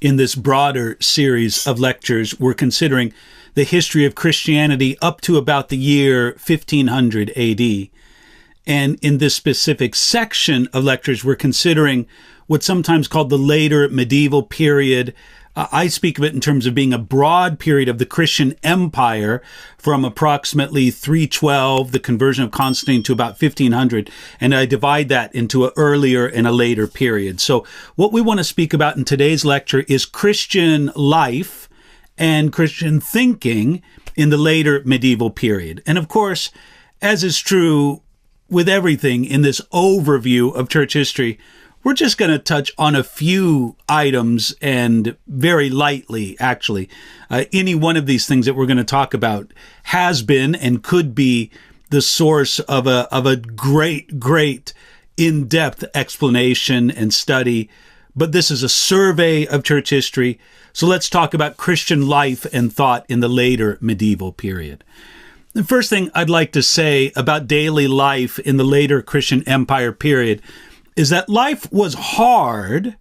in this broader series of lectures, we're considering the history of Christianity up to about the year 1500 AD. And in this specific section of lectures, we're considering what's sometimes called the later medieval period. I speak of it in terms of being a broad period of the Christian empire from approximately 312, the conversion of Constantine, to about 1500. And I divide that into an earlier and a later period. So what we want to speak about in today's lecture is Christian life and Christian thinking in the later medieval period. And of course, as is true with everything in this overview of church history, we're just going to touch on a few items, and very lightly, actually. Any one of these things that we're going to talk about has been and could be the source of a great in-depth explanation and study. But this is a survey of church history. So let's talk about Christian life and thought in the later medieval period. The first thing I'd like to say about daily life in the later Christian Empire period is that life was hard,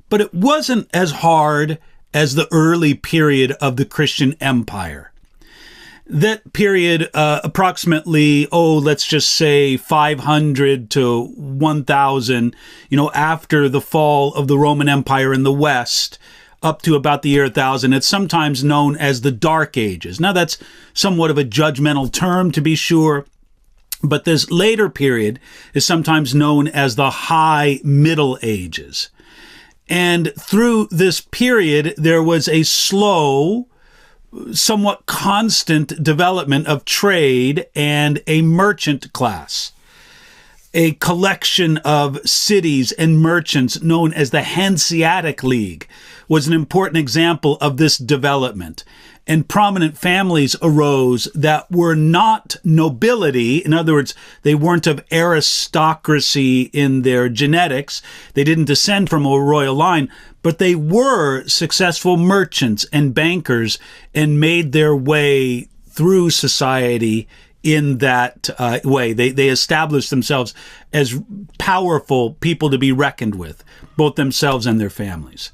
but it wasn't as hard as the early period of the Christian Empire. That period, approximately, let's just say 500 to 1000, after the fall of the Roman Empire in the West, up to about the year 1000, it's sometimes known as the Dark Ages. Now, that's somewhat of a judgmental term, to be sure, but this later period is sometimes known as the High Middle Ages. And through this period, there was a slow, somewhat constant development of trade and a merchant class. A collection of cities and merchants known as the Hanseatic League was an important example of this development. And prominent families arose that were not nobility. In other words, they weren't of aristocracy in their genetics. They didn't descend from a royal line, but they were successful merchants and bankers and made their way through society in that way. They established themselves as powerful people to be reckoned with, both themselves and their families.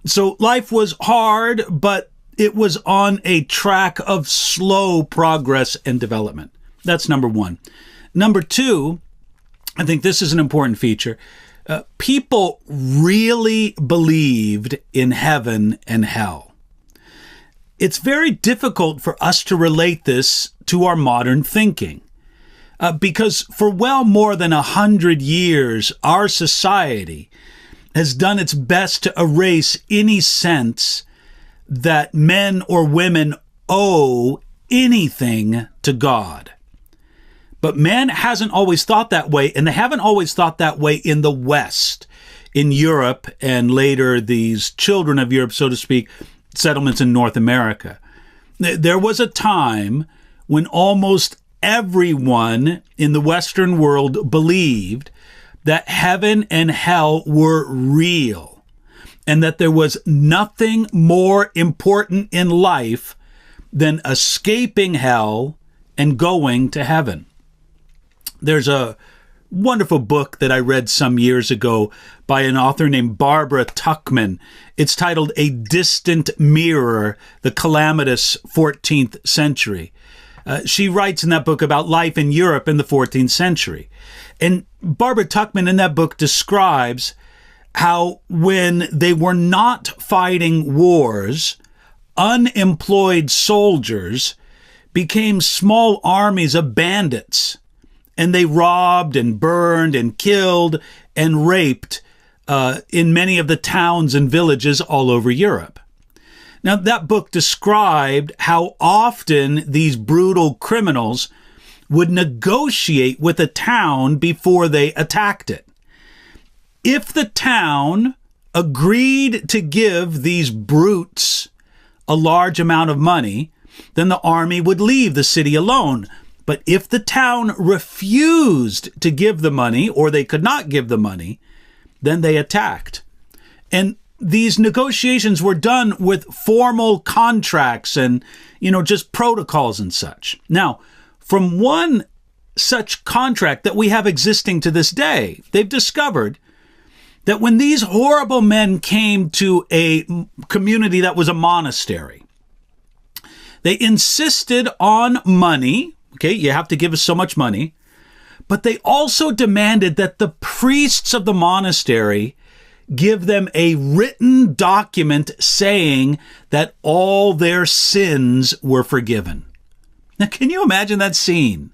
So life was hard, but it was on a track of slow progress and development. That's number one. Number two, I think this is an important feature. People really believed in heaven and hell. It's very difficult for us to relate this to our modern thinking, because for well more than 100 years, our society has done its best to erase any sense that men or women owe anything to God. But man hasn't always thought that way, and they haven't always thought that way in the West, in Europe, and later these children of Europe, so to speak, settlements in North America. There was a time when almost everyone in the Western world believed that heaven and hell were real, and that there was nothing more important in life than escaping hell and going to heaven. There's a wonderful book that I read some years ago by an author named Barbara Tuchman. It's titled A Distant Mirror, the Calamitous 14th Century. She writes in that book about life in Europe in the 14th century. And Barbara Tuchman in that book describes how when they were not fighting wars, unemployed soldiers became small armies of bandits, and they robbed and burned and killed and raped in many of the towns and villages all over Europe. Now, that book described how often these brutal criminals would negotiate with a town before they attacked it. If the town agreed to give these brutes a large amount of money, then the army would leave the city alone. But if the town refused to give the money, or they could not give the money, then they attacked. And these negotiations were done with formal contracts and, just protocols and such. Now, from one such contract that we have existing to this day, they've discovered that when these horrible men came to a community that was a monastery, they insisted on money. Okay, you have to give us so much money. But they also demanded that the priests of the monastery give them a written document saying that all their sins were forgiven. Now, can you imagine that scene?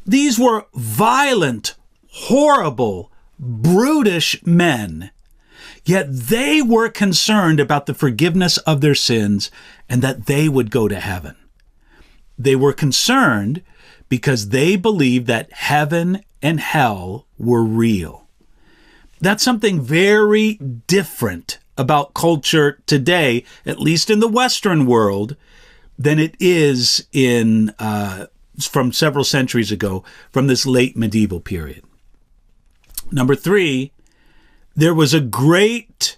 These were violent, horrible, brutish men, yet they were concerned about the forgiveness of their sins and that they would go to heaven. They were concerned because they believed that heaven and hell were real. That's something very different about culture today, at least in the Western world, than it is in from several centuries ago, from this late medieval period. Number 3, there was a great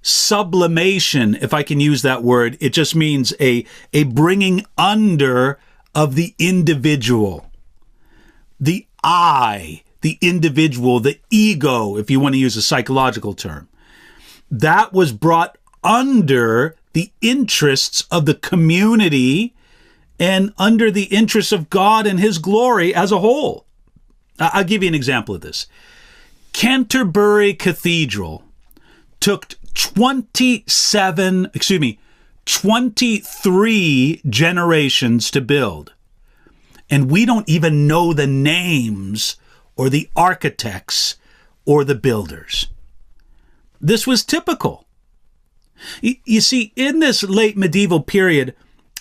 sublimation, if I can use that word. It just means a bringing under of the individual, the I, the individual, the ego, if you want to use a psychological term. That was brought under the interests of the community and under the interests of God and his glory as a whole. I'll give you an example of this. Canterbury Cathedral took 23 generations to build. And we don't even know the names or the architects or the builders. This was typical. You see, in this late medieval period,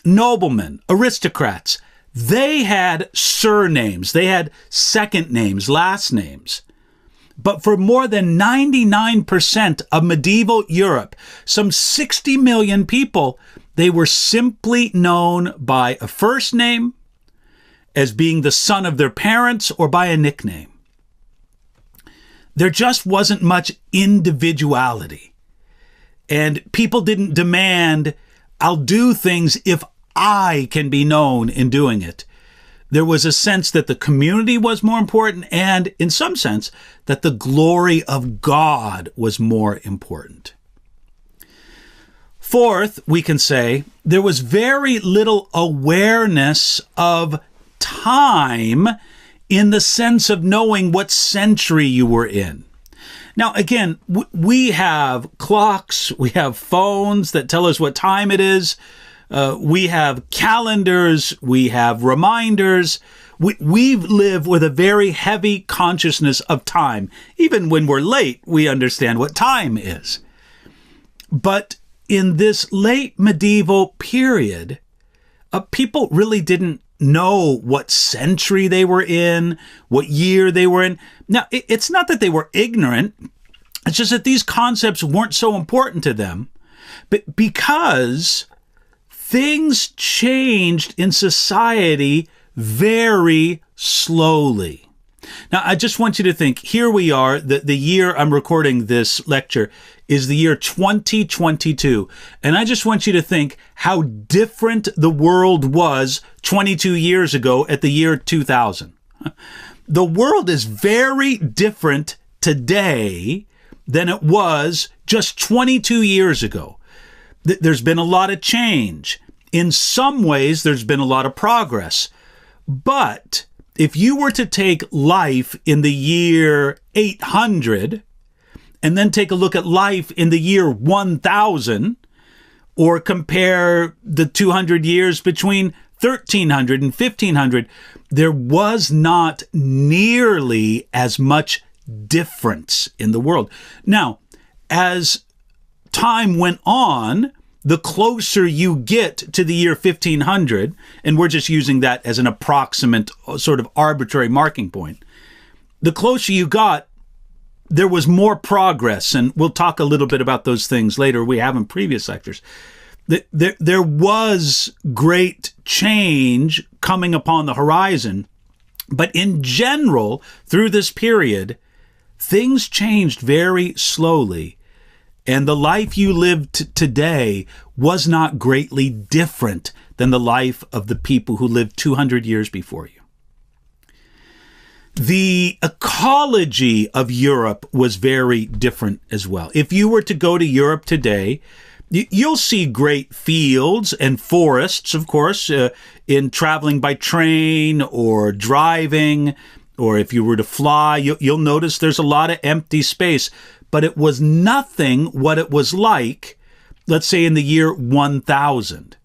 noblemen, aristocrats, they had surnames. They had second names, last names. But for more than 99% of medieval Europe, some 60 million people, they were simply known by a first name, as being the son of their parents, or by a nickname. There just wasn't much individuality. And people didn't demand, I'll do things if I can be known in doing it. There was a sense that the community was more important, and in some sense, that the glory of God was more important. Fourth, we can say, there was very little awareness of time in the sense of knowing what century you were in. Now, again, we have clocks, we have phones that tell us what time it is. We have calendars, we have reminders. We live with a very heavy consciousness of time. Even when we're late, we understand what time is. But in this late medieval period, people really didn't know what century they were in, what year they were in. Now, it's not that they were ignorant. It's just that these concepts weren't so important to them. But because things changed in society very slowly. Now, I just want you to think, here we are, the year I'm recording this lecture is the year 2022. And I just want you to think how different the world was 22 years ago at the year 2000. The world is very different today than it was just 22 years ago. There's been a lot of change. In some ways, there's been a lot of progress. But if you were to take life in the year 800 and then take a look at life in the year 1000, or compare the 200 years between 1300 and 1500, there was not nearly as much difference in the world. Now, as time went on, the closer you get to the year 1500, and we're just using that as an approximate sort of arbitrary marking point, the closer you got, there was more progress, and we'll talk a little bit about those things later. We have in previous lectures. There was great change coming upon the horizon, but in general, through this period, things changed very slowly. And the life you lived today was not greatly different than the life of the people who lived 200 years before you. The ecology of Europe was very different as well. If you were to go to Europe today, you'll see great fields and forests, of course, in traveling by train or driving, or if you were to fly, you'll notice there's a lot of empty space. But it was nothing what it was like, let's say, in the year 1000.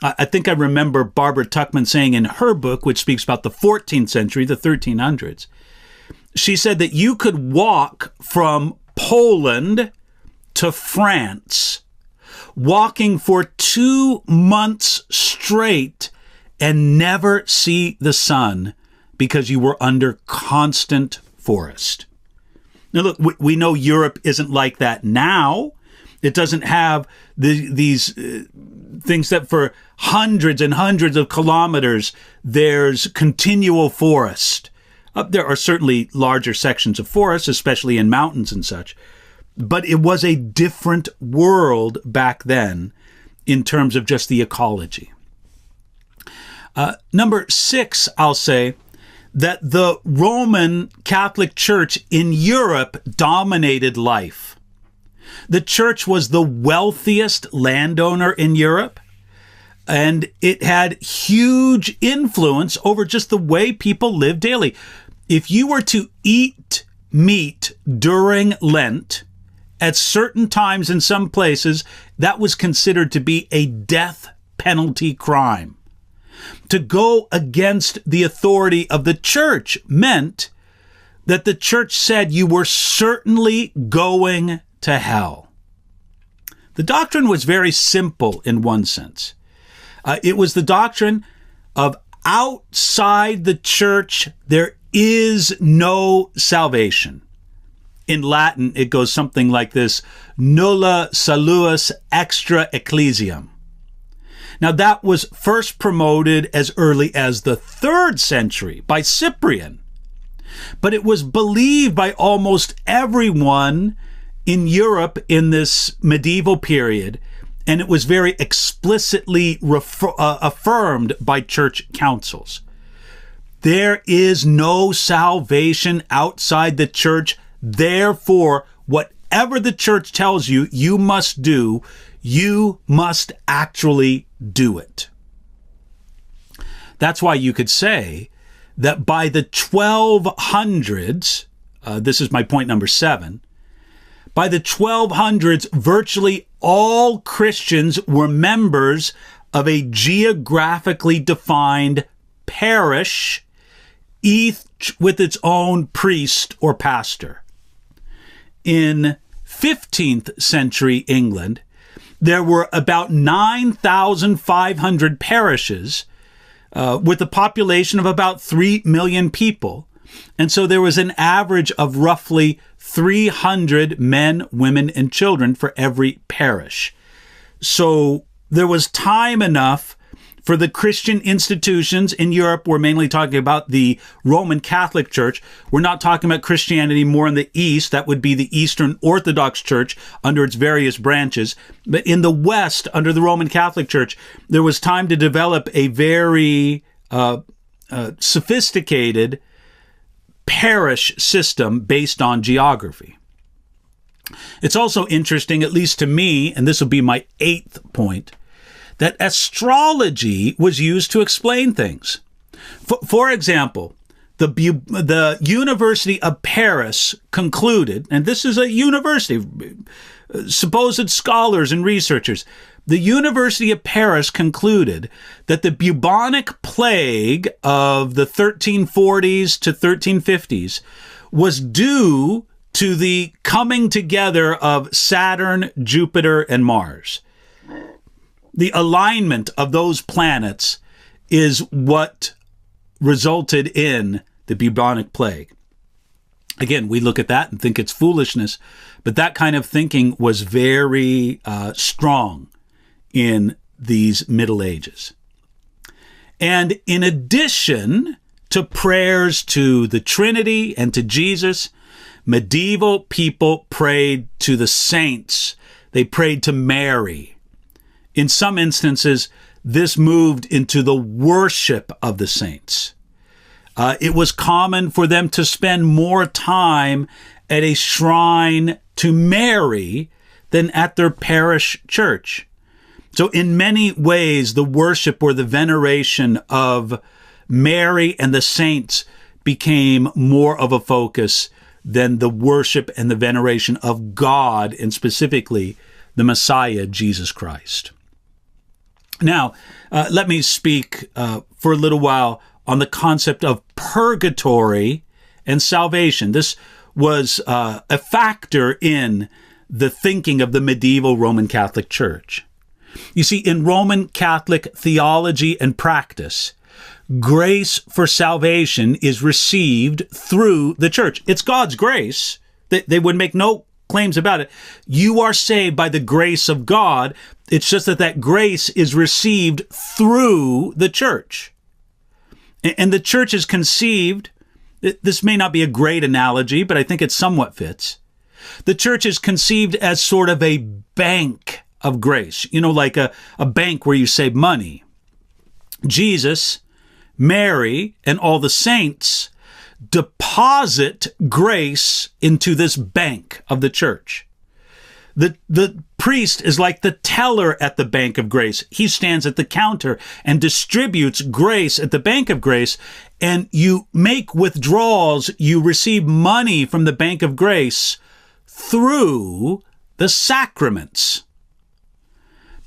I think I remember Barbara Tuchman saying in her book, which speaks about the 14th century, the 1300s, she said that you could walk from Poland to France, walking for 2 months straight and never see the sun because you were under constant forest. Now, look, we know Europe isn't like that now. It doesn't have these things that for hundreds and hundreds of kilometers, there's continual forest. There are certainly larger sections of forest, especially in mountains and such. But it was a different world back then in terms of just the ecology. Number 6, I'll say that the Roman Catholic Church in Europe dominated life. The church was the wealthiest landowner in Europe, and it had huge influence over just the way people lived daily. If you were to eat meat during Lent, at certain times in some places, that was considered to be a death penalty crime. To go against the authority of the church meant that the church said you were certainly going to hell. The doctrine was very simple in one sense. It was the doctrine of outside the church, there is no salvation. In Latin, it goes something like this: nulla salus extra ecclesiam. Now, that was first promoted as early as the 3rd century by Cyprian, but it was believed by almost everyone in Europe in this medieval period, and it was very explicitly affirmed by church councils. There is no salvation outside the church. Therefore, whatever the church tells you, you must do, you must actually do it. That's why you could say that by the 1200s, this is my point number 7, by the 1200s, virtually all Christians were members of a geographically defined parish, each with its own priest or pastor. In 15th century England, there were about 9,500 parishes with a population of about 3 million people. And so there was an average of roughly 300 men, women, and children for every parish. So there was time enough for the Christian institutions in Europe. We're mainly talking about the Roman Catholic Church. We're not talking about Christianity more in the East. That would be the Eastern Orthodox Church under its various branches. But in the West, under the Roman Catholic Church, there was time to develop a very sophisticated parish system based on geography. It's also interesting, at least to me, and this will be my 8th point, that astrology was used to explain things. For example, the University of Paris concluded, and this is a university, supposed scholars and researchers, the University of Paris concluded that the bubonic plague of the 1340s to 1350s was due to the coming together of Saturn, Jupiter, and Mars. The alignment of those planets is what resulted in the bubonic plague. Again, we look at that and think it's foolishness, but that kind of thinking was very strong in these Middle Ages. And in addition to prayers to the Trinity and to Jesus, medieval people prayed to the saints. They prayed to Mary. In some instances, this moved into the worship of the saints. It was common for them to spend more time at a shrine to Mary than at their parish church. So in many ways, the worship or the veneration of Mary and the saints became more of a focus than the worship and the veneration of God, and specifically the Messiah, Jesus Christ. Now, let me speak for a little while on the concept of purgatory and salvation. This was a factor in the thinking of the medieval Roman Catholic Church. You see, in Roman Catholic theology and practice, grace for salvation is received through the church. It's God's grace. They would make no claims about it. You are saved by the grace of God. It's just that grace is received through the church. And the church is conceived, this may not be a great analogy, but I think it somewhat fits. The church is conceived as sort of a bank of grace, like a bank where you save money. Jesus, Mary, and all the saints deposit grace into this bank of the church. The priest is like the teller at the bank of grace. He stands at the counter and distributes grace at the bank of grace, and you make withdrawals, you receive money from the bank of grace through the sacraments.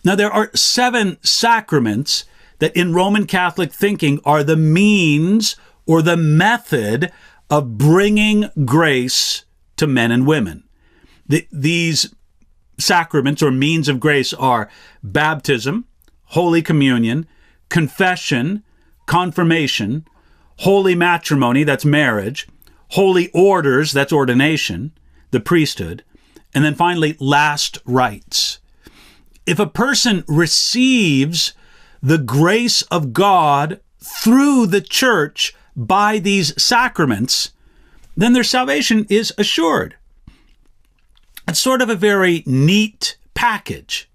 Now, there are 7 sacraments that in Roman Catholic thinking are the means or the method of bringing grace to men and women. These sacraments or means of grace are baptism, Holy Communion, confession, confirmation, holy matrimony, that's marriage, holy orders, that's ordination, the priesthood, and then finally, last rites. If a person receives the grace of God through the church by these sacraments, then their salvation is assured. It's sort of a very neat package.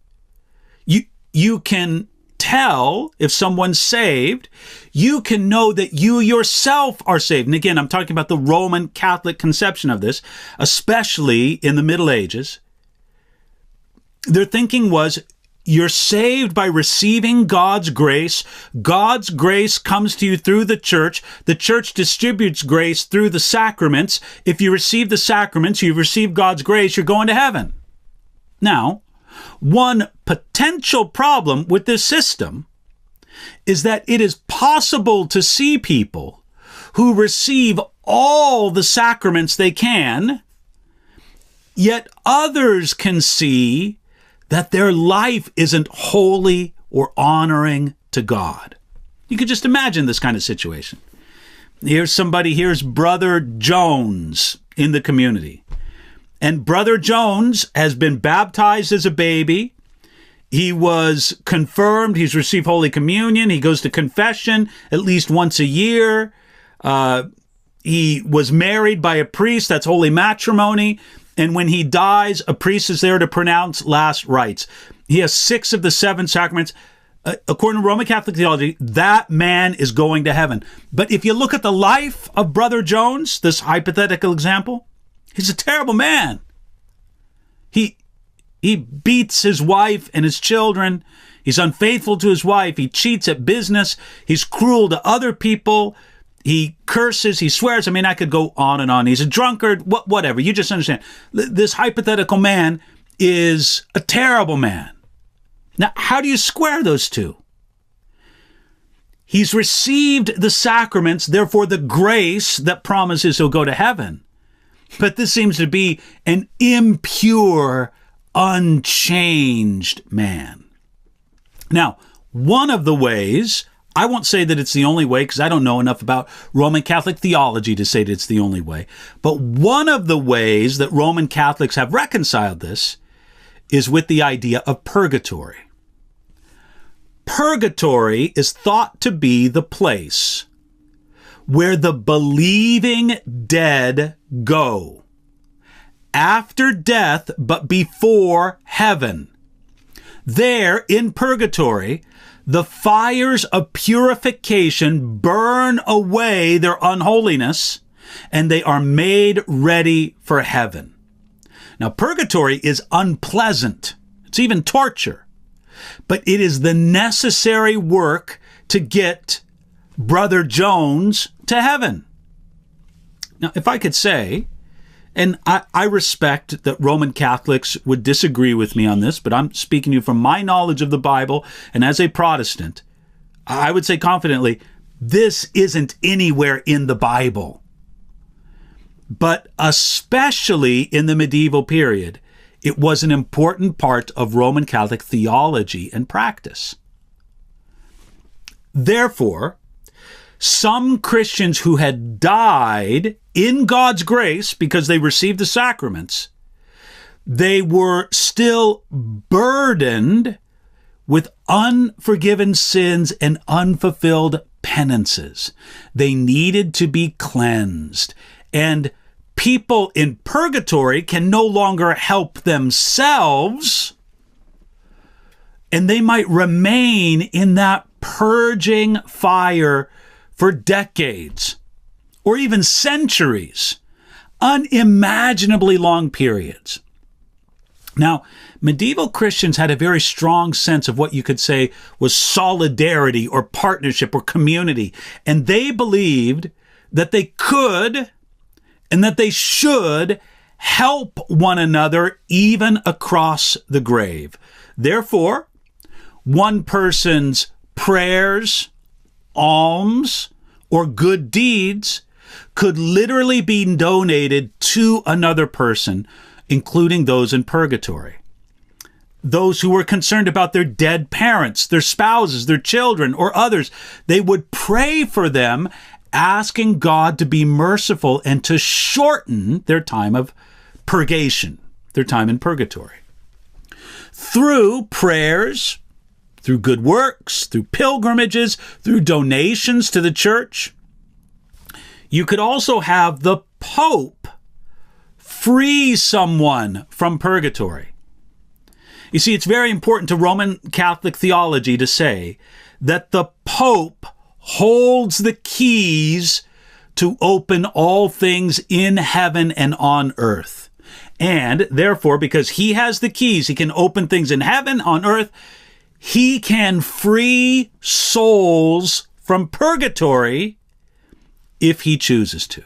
You can tell if someone's saved. You can know that you yourself are saved. And again, I'm talking about the Roman Catholic conception of this, especially in the Middle Ages. Their thinking was, you're saved by receiving God's grace. God's grace comes to you through the church. The church distributes grace through the sacraments. If you receive the sacraments, you've received God's grace, you're going to heaven. Now, one potential problem with this system is that it is possible to see people who receive all the sacraments they can, yet others can see that their life isn't holy or honoring to God. You could just imagine this kind of situation. Here's Brother Jones in the community. And Brother Jones has been baptized as a baby. He was confirmed. He's received Holy Communion. He goes to confession at least once a year. He was married by a priest. That's holy matrimony. And when he dies, a priest is there to pronounce last rites. He has 6 of the 7 sacraments. According to Roman Catholic theology, that man is going to heaven. But if you look at the life of Brother Jones, this hypothetical example, he's a terrible man. He beats his wife and his children. He's unfaithful to his wife. He cheats at business. He's cruel to other people. He curses, he swears. I mean, I could go on and on. He's a drunkard, whatever. You just understand. This hypothetical man is a terrible man. Now, how do you square those two? He's received the sacraments, therefore the grace that promises he'll go to heaven. But this seems to be an impure, unchanged man. Now, one of the ways, I won't say that it's the only way because I don't know enough about Roman Catholic theology to say that it's the only way. But one of the ways that Roman Catholics have reconciled this is with the idea of purgatory. Purgatory is thought to be the place where the believing dead go after death, but before heaven. There in purgatory, The fires of purification burn away their unholiness, and they are made ready for heaven. Now, purgatory is unpleasant. It's even torture. But it is the necessary work to get Brother Jones to heaven. Now, if I could say, and I respect that Roman Catholics would disagree with me on this, but I'm speaking to you from my knowledge of the Bible, and as a Protestant, I would say confidently, this isn't anywhere in the Bible. But especially in the medieval period, it was an important part of Roman Catholic theology and practice. Therefore, some Christians who had died in God's grace because they received the sacraments, they were still burdened with unforgiven sins and unfulfilled penances. They needed to be cleansed. And people in purgatory can no longer help themselves, and they might remain in that purging fire for decades or even centuries, unimaginably long periods. Now, medieval Christians had a very strong sense of what you could say was solidarity or partnership or community, and they believed that they could and that they should help one another even across the grave. Therefore, one person's prayers, alms, or good deeds could literally be donated to another person, including those in purgatory. Those who were concerned about their dead parents, their spouses, their children, or others, they would pray for them, asking God to be merciful and to shorten their time of purgation, their time in purgatory. Through prayers, through good works, through pilgrimages, through donations to the church, you could also have the Pope free someone from purgatory. You see, it's very important to Roman Catholic theology to say that the Pope holds the keys to open all things in heaven and on earth. And therefore, because he has the keys, he can open things in heaven, on earth. He can free souls from purgatory if he chooses to.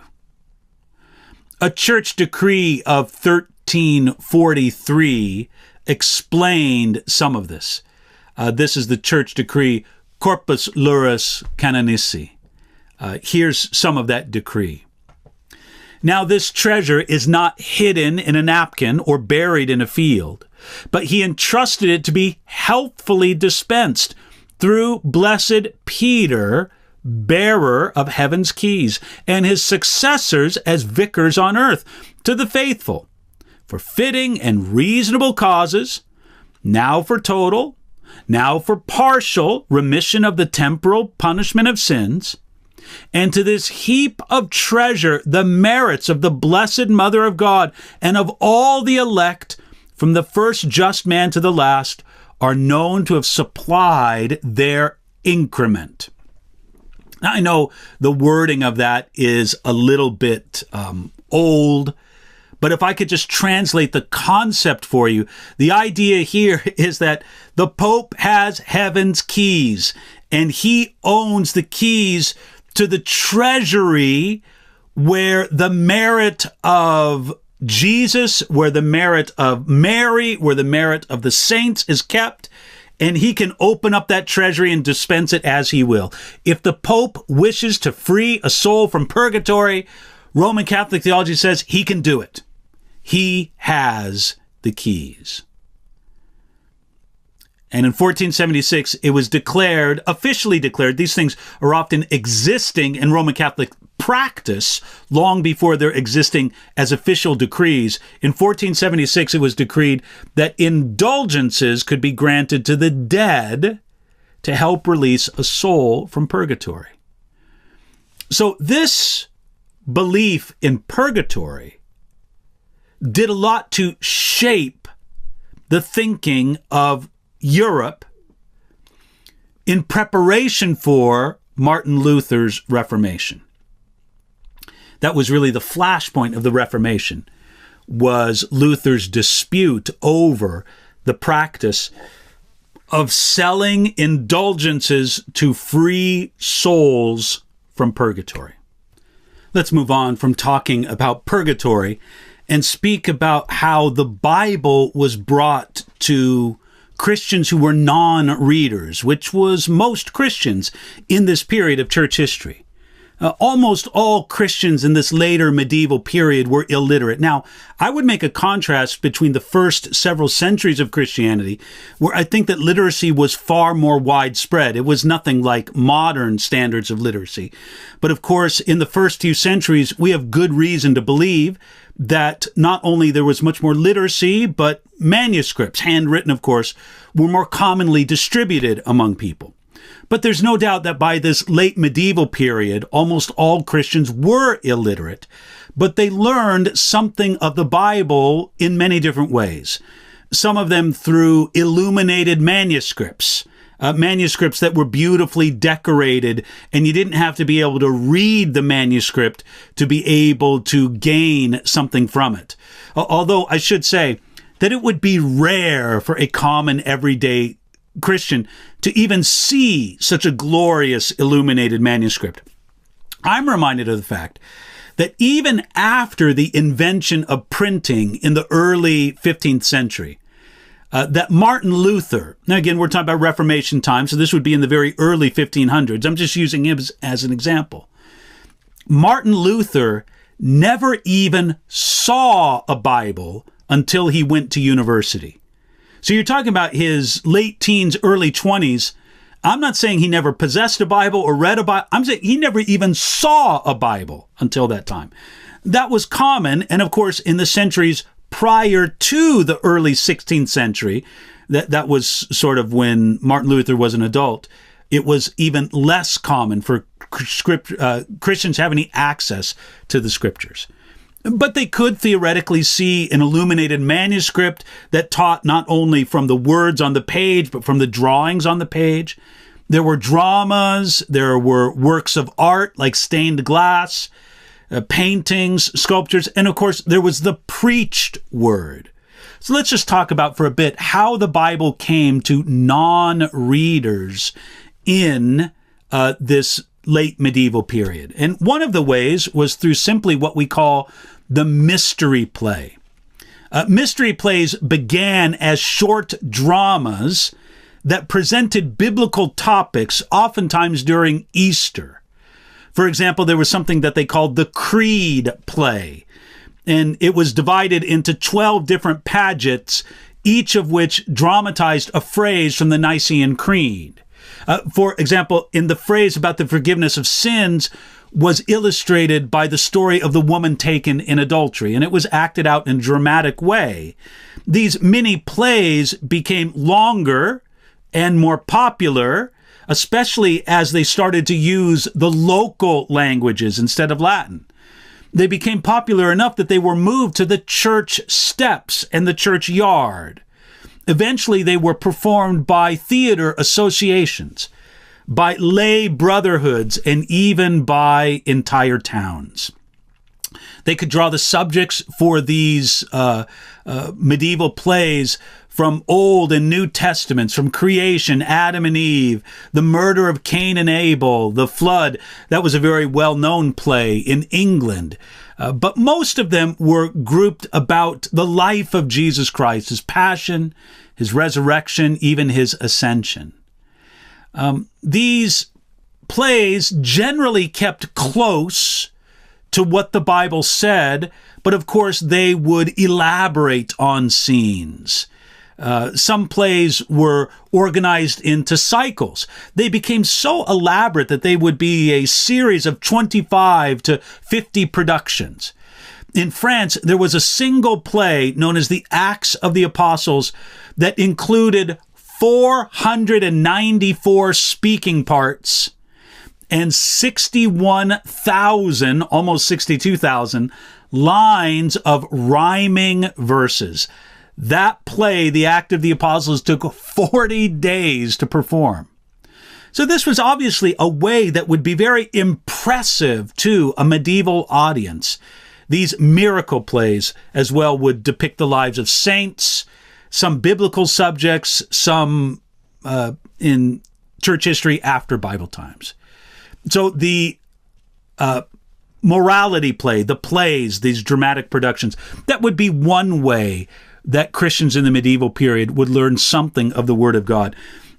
A church decree of 1343 explained some of this. This is the church decree Corpus Juris Canonici. Here's some of that decree. Now this treasure is not hidden in a napkin or buried in a field, but he entrusted it to be healthfully dispensed through blessed Peter, bearer of heaven's keys, and his successors as vicars on earth, to the faithful, for fitting and reasonable causes, now for total, now for partial remission of the temporal punishment of sins, and to this heap of treasure the merits of the Blessed Mother of God and of all the elect, from the first just man to the last, are known to have supplied their increment. Now, I know the wording of that is a little bit old, but if I could just translate the concept for you, the idea here is that the Pope has heaven's keys, and he owns the keys to the treasury where the merit of Jesus, where the merit of Mary, where the merit of the saints is kept, and he can open up that treasury and dispense it as he will. If the Pope wishes to free a soul from purgatory, Roman Catholic theology says he can do it. He has the keys. And in 1476, it was declared, officially declared, these things are often existing in Roman Catholic practice long before they're existing as official decrees. In 1476, it was decreed that indulgences could be granted to the dead to help release a soul from purgatory. So this belief in purgatory did a lot to shape the thinking of Europe, in preparation for Martin Luther's Reformation. That was really the flashpoint of the Reformation, was Luther's dispute over the practice of selling indulgences to free souls from purgatory. Let's move on from talking about purgatory and speak about how the Bible was brought to Christians who were non-readers, which was most Christians in this period of church history. Almost all Christians in this later medieval period were illiterate. Now, I would make a contrast between the first several centuries of Christianity, where I think that literacy was far more widespread. It was nothing like modern standards of literacy. But of course, in the first few centuries, we have good reason to believe that not only there was much more literacy, but manuscripts, handwritten, of course, were more commonly distributed among people. But there's no doubt that by this late medieval period, almost all Christians were illiterate, but they learned something of the Bible in many different ways. Some of them through illuminated manuscripts, manuscripts that were beautifully decorated, and you didn't have to be able to read the manuscript to be able to gain something from it. Although I should say that it would be rare for a common everyday Christian to even see such a glorious illuminated manuscript. I'm reminded of the fact that even after the invention of printing in the early 15th century, that Martin Luther, now again, we're talking about Reformation time, so this would be in the very early 1500s. I'm just using him as an example. Martin Luther never even saw a Bible until he went to university. So you're talking about his late teens, early 20s. I'm not saying he never possessed a Bible or read a Bible. I'm saying he never even saw a Bible until that time. That was common. And of course, in the centuries prior to the early 16th century, that was sort of when Martin Luther was an adult, it was even less common for Christians to have any access to the scriptures. But they could theoretically see an illuminated manuscript that taught not only from the words on the page, but from the drawings on the page. There were dramas, there were works of art like stained glass, paintings, sculptures, and of course there was the preached word. So let's just talk about for a bit how the Bible came to non-readers in this late medieval period. And one of the ways was through simply what we call the mystery play. Mystery plays began as short dramas that presented biblical topics, oftentimes during Easter. For example, there was something that they called the Creed play, and it was divided into 12 different pageants, each of which dramatized a phrase from the Nicene Creed. For example, in the phrase about the forgiveness of sins was illustrated by the story of the woman taken in adultery, and it was acted out in a dramatic way. These mini plays became longer and more popular, especially as they started to use the local languages instead of Latin. They became popular enough that they were moved to the church steps and the church yard. Eventually, they were performed by theater associations, by lay brotherhoods, and even by entire towns. They could draw the subjects for these medieval plays from Old and New Testaments, from creation, Adam and Eve, the murder of Cain and Abel, the flood. That was a very well-known play in England. But most of them were grouped about the life of Jesus Christ, his passion, his resurrection, even his ascension. These plays generally kept close to what the Bible said, but of course they would elaborate on scenes. Some plays were organized into cycles. They became so elaborate that they would be a series of 25 to 50 productions. In France, there was a single play known as the Acts of the Apostles that included 494 speaking parts and 61,000, almost 62,000, lines of rhyming verses. That play, The Act of the Apostles, took 40 days to perform. So this was obviously a way that would be very impressive to a medieval audience. These miracle plays as well would depict the lives of saints, some biblical subjects, some in church history after Bible times. So the morality play, the plays, these dramatic productions, that would be one way that Christians in the medieval period would learn something of the Word of God.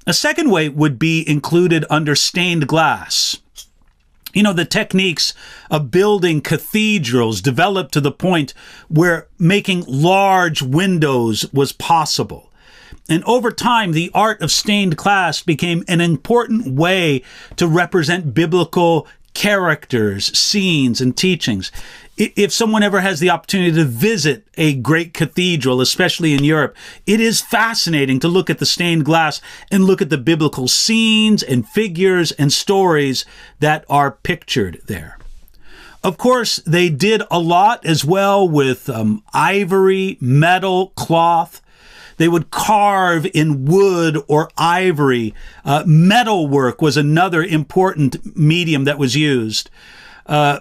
A second way would be included under stained glass. You know, the techniques of building cathedrals developed to the point where making large windows was possible. And over time, the art of stained glass became an important way to represent biblical characters, scenes, and teachings. If someone ever has the opportunity to visit a great cathedral, especially in Europe, it is fascinating to look at the stained glass and look at the biblical scenes and figures and stories that are pictured there. Of course, they did a lot as well with ivory, metal, cloth. They would carve in wood or ivory. Metalwork was another important medium that was used.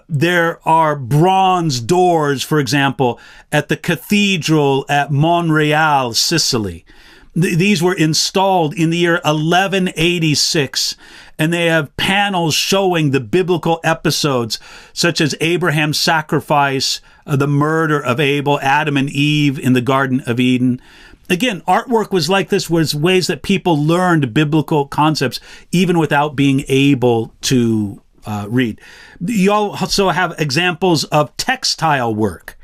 There are bronze doors, for example, at the cathedral at Monreale, Sicily. These were installed in the year 1186, and they have panels showing the biblical episodes, such as Abraham's sacrifice, the murder of Abel, Adam and Eve in the Garden of Eden. Again, artwork was like this, was ways that people learned biblical concepts even without being able to read. You also have examples of textile work.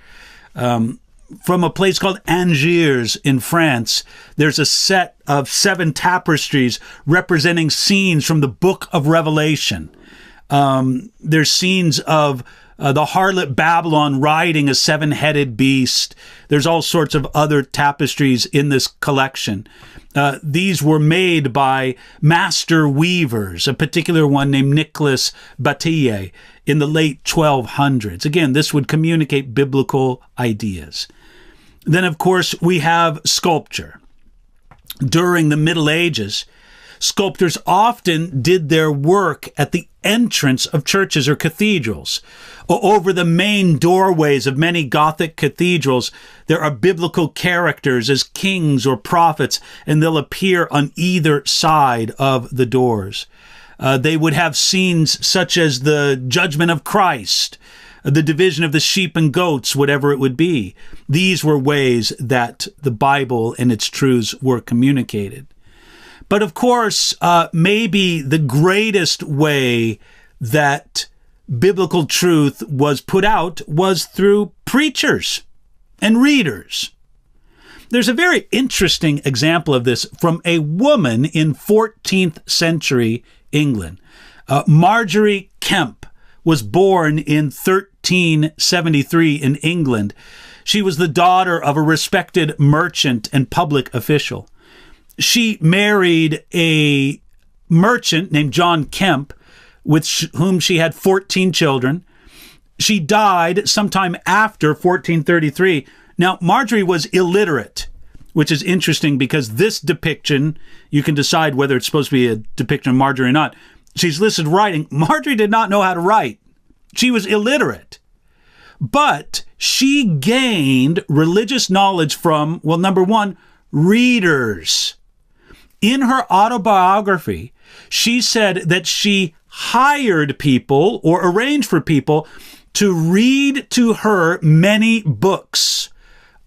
From a place called Angers in France, there's a set of 7 tapestries representing scenes from the book of Revelation. There's scenes of the harlot Babylon riding a 7-headed beast. There's all sorts of other tapestries in this collection. These were made by master weavers, a particular one named Nicolas Bataille in the late 1200s. Again, this would communicate biblical ideas. Then, of course, we have sculpture. During the Middle Ages, sculptors often did their work at the entrance of churches or cathedrals. Over the main doorways of many Gothic cathedrals, there are biblical characters as kings or prophets, and they'll appear on either side of the doors. They would have scenes such as the judgment of Christ, the division of the sheep and goats, whatever it would be. These were ways that the Bible and its truths were communicated. But of course, maybe the greatest way that biblical truth was put out was through preachers and readers. There's a very interesting example of this from a woman in 14th century England. Marjorie Kemp was born in 1373 in England. She was the daughter of a respected merchant and public official. She married a merchant named John Kemp, with whom she had 14 children. She died sometime after 1433. Now, Marjorie was illiterate, which is interesting because this depiction, you can decide whether it's supposed to be a depiction of Marjorie or not. She's listed writing. Marjorie did not know how to write. She was illiterate. But she gained religious knowledge from, well, number one, readers. In her autobiography, she said that she hired people or arranged for people to read to her many books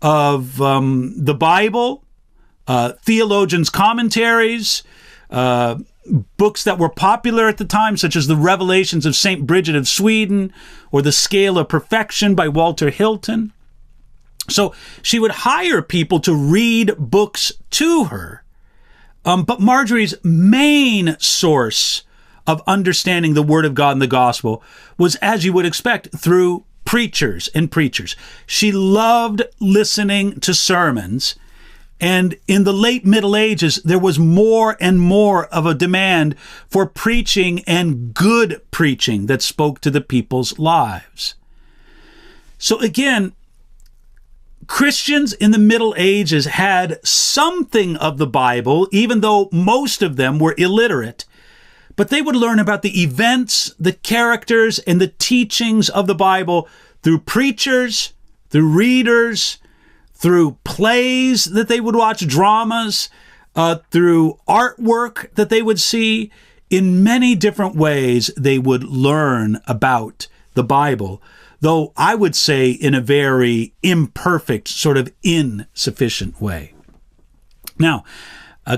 of the Bible, theologians' commentaries, books that were popular at the time, such as the Revelations of St. Bridget of Sweden or The Scale of Perfection by Walter Hilton. So she would hire people to read books to her. But Marjorie's main source of understanding the Word of God and the Gospel was, as you would expect, through preachers and preachers. She loved listening to sermons, and in the late Middle Ages, there was more and more of a demand for preaching and good preaching that spoke to the people's lives. So again, Christians in the Middle Ages had something of the Bible, even though most of them were illiterate. but they would learn about the events, the characters, and the teachings of the Bible through preachers, through readers, through plays that they would watch, dramas, through artwork that they would see. In many different ways, they would learn about the Bible, though I would say in a very imperfect, sort of insufficient way. Now,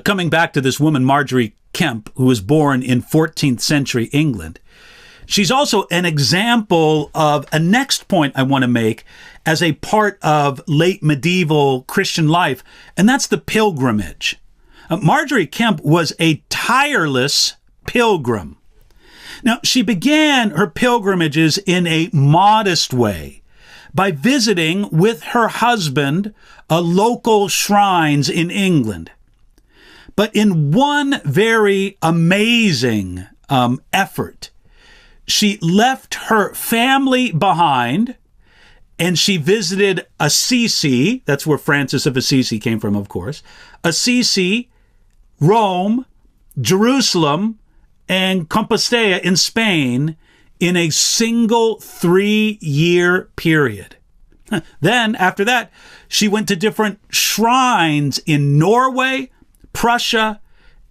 coming back to this woman, Marjorie Kemp, who was born in 14th century England, she's also an example of a next point I want to make as a part of late medieval Christian life, and that's the pilgrimage. Marjorie Kemp was a tireless pilgrim. Now, she began her pilgrimages in a modest way by visiting with her husband local shrines in England. But in one very amazing effort, she left her family behind and she visited Assisi. That's where Francis of Assisi came from, of course. Assisi, Rome, Jerusalem, and Compostela in Spain in a single 3-year period. Then, after that, she went to different shrines in Norway, Prussia,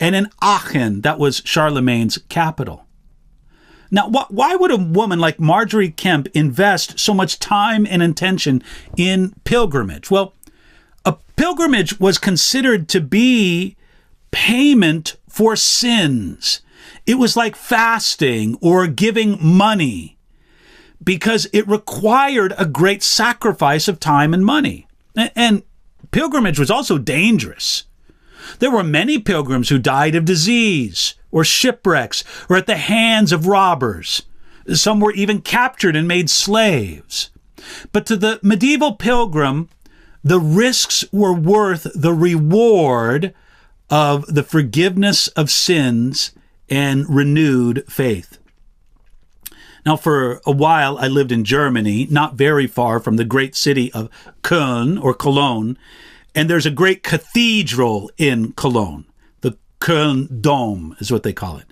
and in Aachen. That was Charlemagne's capital. Now, why would a woman like Marjorie Kemp invest so much time and attention in pilgrimage? Well, a pilgrimage was considered to be payment for sins. It was like fasting or giving money because it required a great sacrifice of time and money. And pilgrimage was also dangerous. There were many pilgrims who died of disease or shipwrecks or at the hands of robbers. Some were even captured and made slaves. But to the medieval pilgrim, the risks were worth the reward of the forgiveness of sins and renewed faith. Now, for a while, I lived in Germany, not very far from the great city of Köln or Cologne, and there's a great cathedral in Cologne. The Köln Dome is what they call it.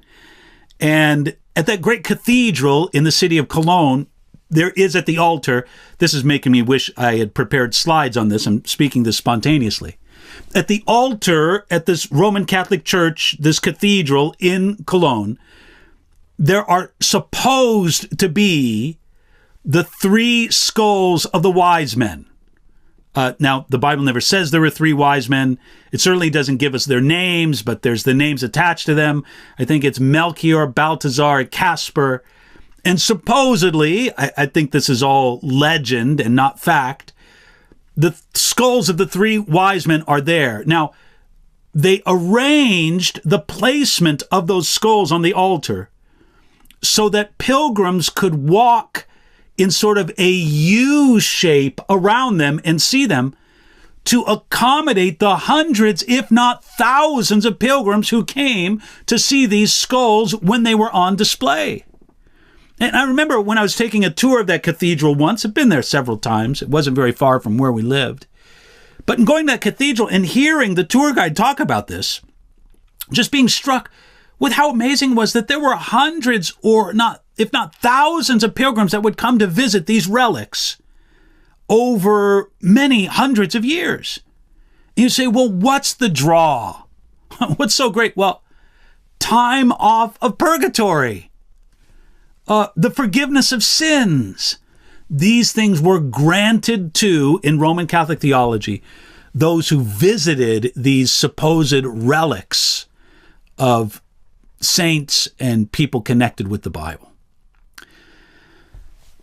And at that great cathedral in the city of Cologne, there is at the altar, this is making me wish I had prepared slides on this. I'm speaking this spontaneously. At the altar at this Roman Catholic church, this cathedral in Cologne, there are supposed to be the 3 skulls of the wise men. Now, the Bible never says there were 3 wise men. It certainly doesn't give us their names, but there's the names attached to them. I think it's Melchior, Balthazar, Caspar. And supposedly, I think this is all legend and not fact, the skulls of the 3 wise men are there. Now, they arranged the placement of those skulls on the altar so that pilgrims could walk in sort of a U shape around them and see them to accommodate the hundreds, if not thousands, of pilgrims who came to see these skulls when they were on display. And I remember when I was taking a tour of that cathedral once, I've been there several times. It wasn't very far from where we lived. But in going to that cathedral and hearing the tour guide talk about this, just being struck with how amazing it was that there were hundreds or not, if not thousands of pilgrims that would come to visit these relics over many hundreds of years. And you say, well, what's the draw? What's so great? Well, time off of purgatory. The forgiveness of sins. These things were granted to, in Roman Catholic theology, those who visited these supposed relics of saints and people connected with the Bible.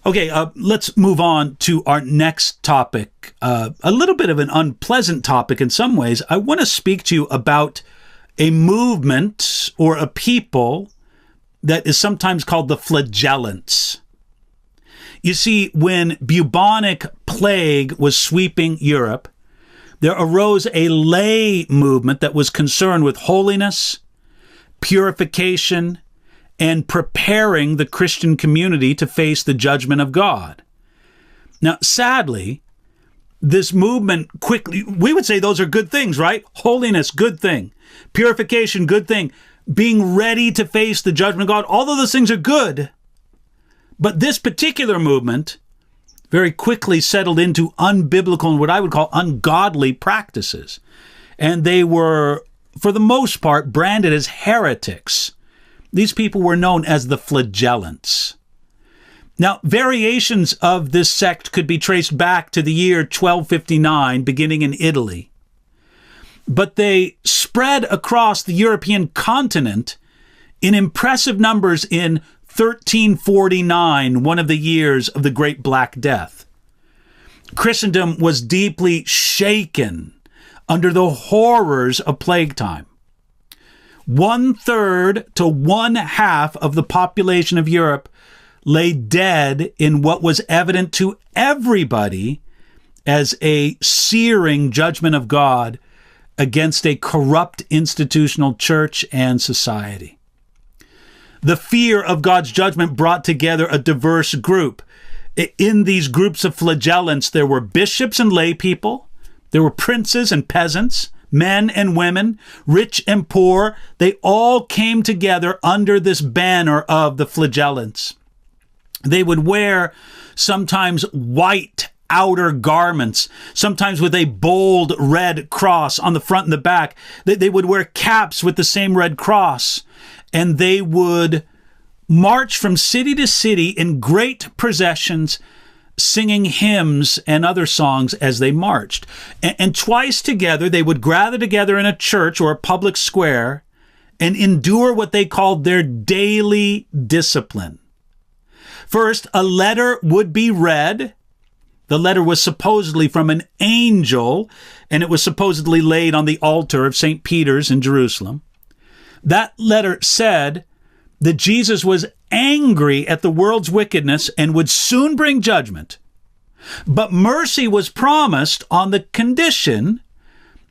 Okay, let's move on to our next topic. A little bit of an unpleasant topic in some ways. I want to speak to you about a movement or a people that is sometimes called the Flagellants. You see, when bubonic plague was sweeping Europe, there arose a lay movement that was concerned with holiness, purification, and preparing the Christian community to face the judgment of God. Now, sadly, this movement quickly, we would say those are good things, right? Holiness, good thing. Purification, good thing. being ready to face the judgment of God. All of those things are good. But this particular movement very quickly settled into unbiblical and what I would call ungodly practices. And they were, for the most part, branded as heretics. These people were known as the Flagellants. Now, variations of this sect could be traced back to the year 1259, beginning in Italy. But they spread across the European continent in impressive numbers in 1349, one of the years of the Great Black Death. Christendom was deeply shaken under the horrors of plague time. 1/3 to 1/2 of the population of Europe lay dead in what was evident to everybody as a searing judgment of God against a corrupt institutional church and society. The fear of God's judgment brought together a diverse group. In these groups of flagellants, there were bishops and lay people, there were princes and peasants, men and women, rich and poor. They all came together under this banner of the flagellants. They would wear sometimes white outer garments, sometimes with a bold red cross on the front and the back. They would wear caps with the same red cross, and they would march from city to city in great processions, singing hymns and other songs as they marched. And twice together, they would gather together in a church or a public square and endure what they called their daily discipline. First, a letter would be read. The letter was supposedly from an angel, and it was supposedly laid on the altar of St. Peter's in Jerusalem. That letter said that Jesus was angry at the world's wickedness and would soon bring judgment. But mercy was promised on the condition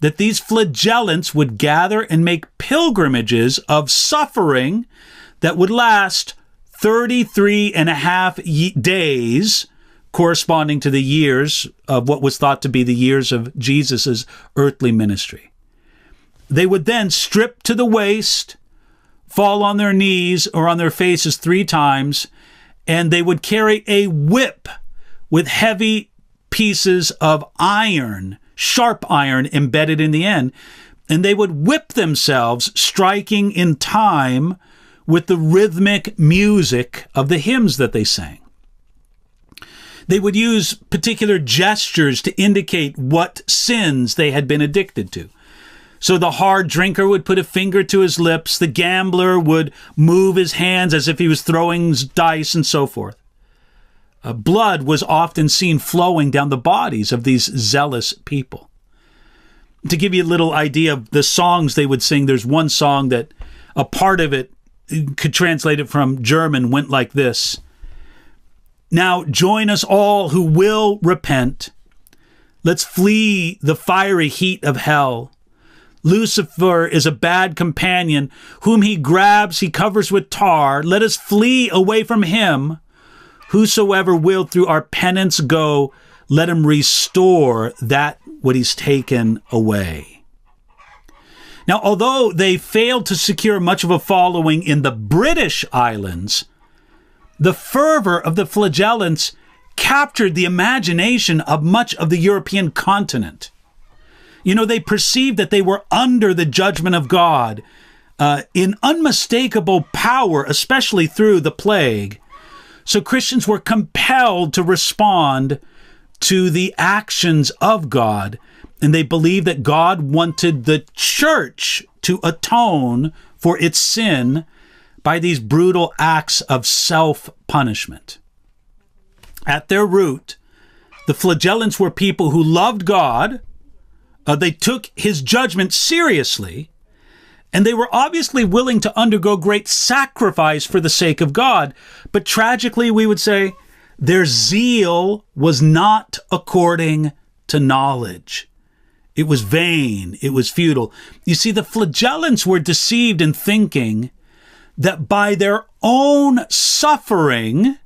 that these flagellants would gather and make pilgrimages of suffering that would last 33 and a half days, corresponding to the years of what was thought to be the years of Jesus's earthly ministry. They would then strip to the waist, fall on their knees or on their faces 3 times, and they would carry a whip with heavy pieces of iron, sharp iron embedded in the end, and they would whip themselves, striking in time with the rhythmic music of the hymns that they sang. They would use particular gestures to indicate what sins they had been addicted to. So the hard drinker would put a finger to his lips, the gambler would move his hands as if he was throwing dice, and so forth. Blood was often seen flowing down the bodies of these zealous people. To give you a little idea of the songs they would sing, there's one song that a part of it, could translate it from German, went like this. Now join us all who will repent. Let's flee the fiery heat of hell. Lucifer is a bad companion. Whom he grabs, he covers with tar. Let us flee away from him. Whosoever will through our penance go, let him restore that what he's taken away. Now, although they failed to secure much of a following in the British Islands, the fervor of the flagellants captured the imagination of much of the European continent. You know, they perceived that they were under the judgment of God in unmistakable power, especially through the plague. So Christians were compelled to respond to the actions of God, and they believed that God wanted the church to atone for its sin by these brutal acts of self-punishment. At their root, the flagellants were people who loved God. They took his judgment seriously, and they were obviously willing to undergo great sacrifice for the sake of God. But tragically, we would say, their zeal was not according to knowledge. It was vain. It was futile. You see, the flagellants were deceived in thinking that by their own suffering,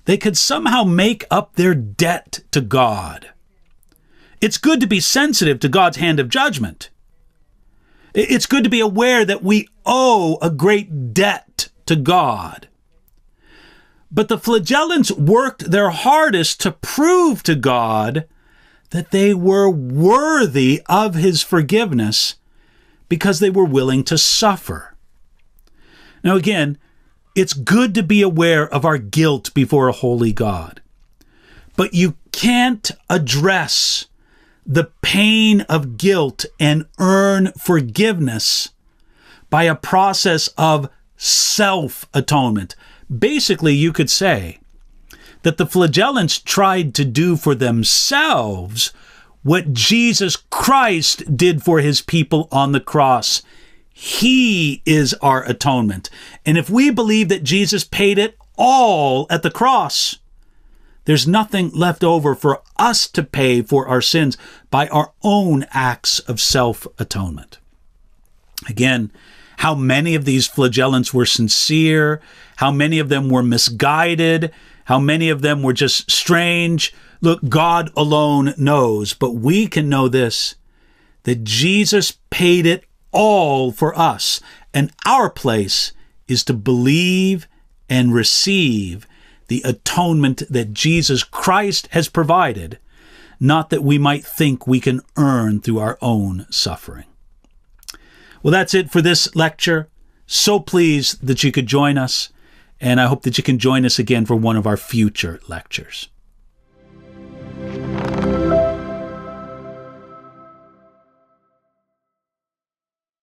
they could somehow make up their debt to God. It's good to be sensitive to God's hand of judgment. It's good to be aware that we owe a great debt to God. But the Flagellants worked their hardest to prove to God that they were worthy of his forgiveness because they were willing to suffer. Now again, it's good to be aware of our guilt before a holy God. But you can't address the pain of guilt and earn forgiveness by a process of self-atonement. Basically, you could say that the Flagellants tried to do for themselves what Jesus Christ did for his people on the cross. He is our atonement. And if we believe that Jesus paid it all at the cross, there's nothing left over for us to pay for our sins by our own acts of self-atonement. Again, how many of these Flagellants were sincere, how many of them were misguided, how many of them were just strange. Look, God alone knows, but we can know this, that Jesus paid it all for us, and our place is to believe and receive the atonement that Jesus Christ has provided, not that we might think we can earn through our own suffering. Well, that's it for this lecture. So pleased that you could join us, and I hope that you can join us again for one of our future lectures.